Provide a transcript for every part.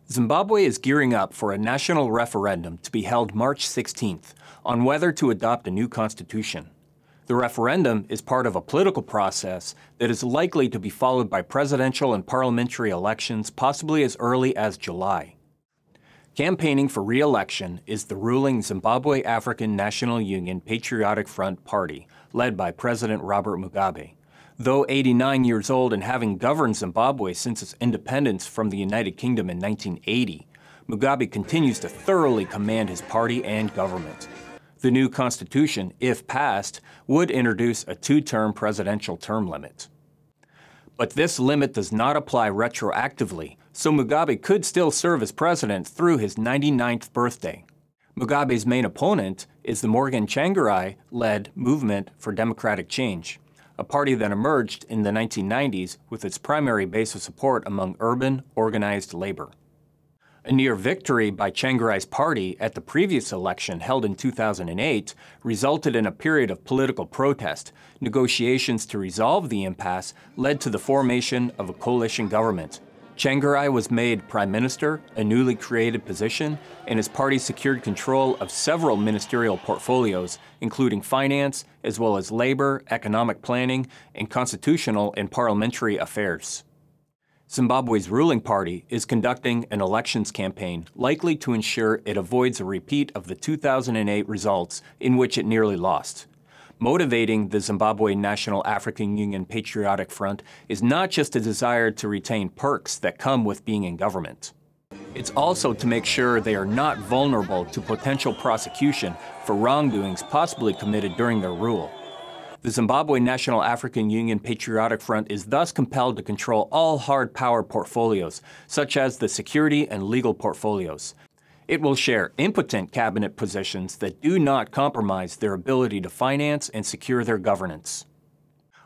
Zimbabwe is gearing up for a national referendum to be held March 16th on whether to adopt a new constitution. The referendum is part of a political process that is likely to be followed by presidential and parliamentary elections possibly as early as July. Campaigning for re-election is the ruling Zimbabwe African National Union Patriotic Front Party, led by President Robert Mugabe. Though 89 years old and having governed Zimbabwe since its independence from the United Kingdom in 1980, Mugabe continues to thoroughly command his party and government. The new constitution, if passed, would introduce a two-term presidential term limit. But this limit does not apply retroactively, so Mugabe could still serve as president through his 99th birthday. Mugabe's main opponent is the Morgan Tsvangirai-led Movement for Democratic Change, a party that emerged in the 1990s with its primary base of support among urban, organized labor. A near victory by Tsvangirai's party at the previous election held in 2008 resulted in a period of political protest. Negotiations to resolve the impasse led to the formation of a coalition government. Tsvangirai was made prime minister, a newly created position, and his party secured control of several ministerial portfolios, including finance, as well as labor, economic planning, and constitutional and parliamentary affairs. Zimbabwe's ruling party is conducting an elections campaign likely to ensure it avoids a repeat of the 2008 results in which it nearly lost. Motivating the Zimbabwe National African Union Patriotic Front is not just a desire to retain perks that come with being in government. It's also to make sure they are not vulnerable to potential prosecution for wrongdoings possibly committed during their rule. The Zimbabwe National African Union Patriotic Front is thus compelled to control all hard power portfolios, such as the security and legal portfolios. It will share impotent cabinet positions that do not compromise their ability to finance and secure their governance.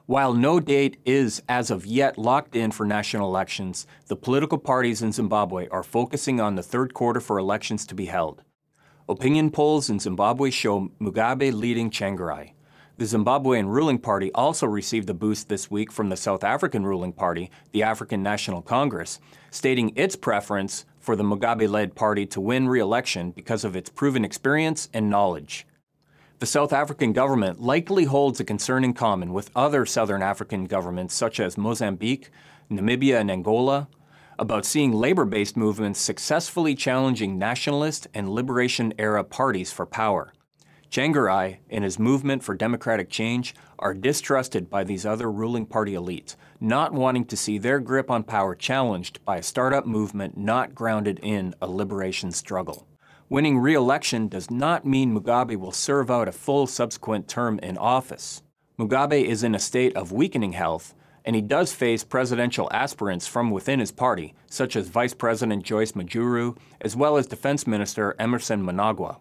While no date is as of yet locked in for national elections, the political parties in Zimbabwe are focusing on the third quarter for elections to be held. Opinion polls in Zimbabwe show Mugabe leading Tsvangirai. The Zimbabwean ruling party also received a boost this week from the South African ruling party, the African National Congress, stating its preference for the Mugabe-led party to win re-election because of its proven experience and knowledge. The South African government likely holds a concern in common with other Southern African governments such as Mozambique, Namibia, and Angola about seeing labor-based movements successfully challenging nationalist and liberation-era parties for power. Tsvangirai and his movement for democratic change are distrusted by these other ruling party elites, not wanting to see their grip on power challenged by a startup movement not grounded in a liberation struggle. Winning re-election does not mean Mugabe will serve out a full subsequent term in office. Mugabe is in a state of weakening health, and he does face presidential aspirants from within his party, such as Vice President Joyce Mujuru, as well as Defense Minister Emmerson Mnangagwa.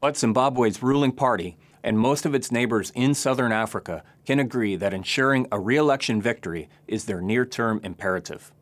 But Zimbabwe's ruling party and most of its neighbors in southern Africa can agree that ensuring a re-election victory is their near-term imperative.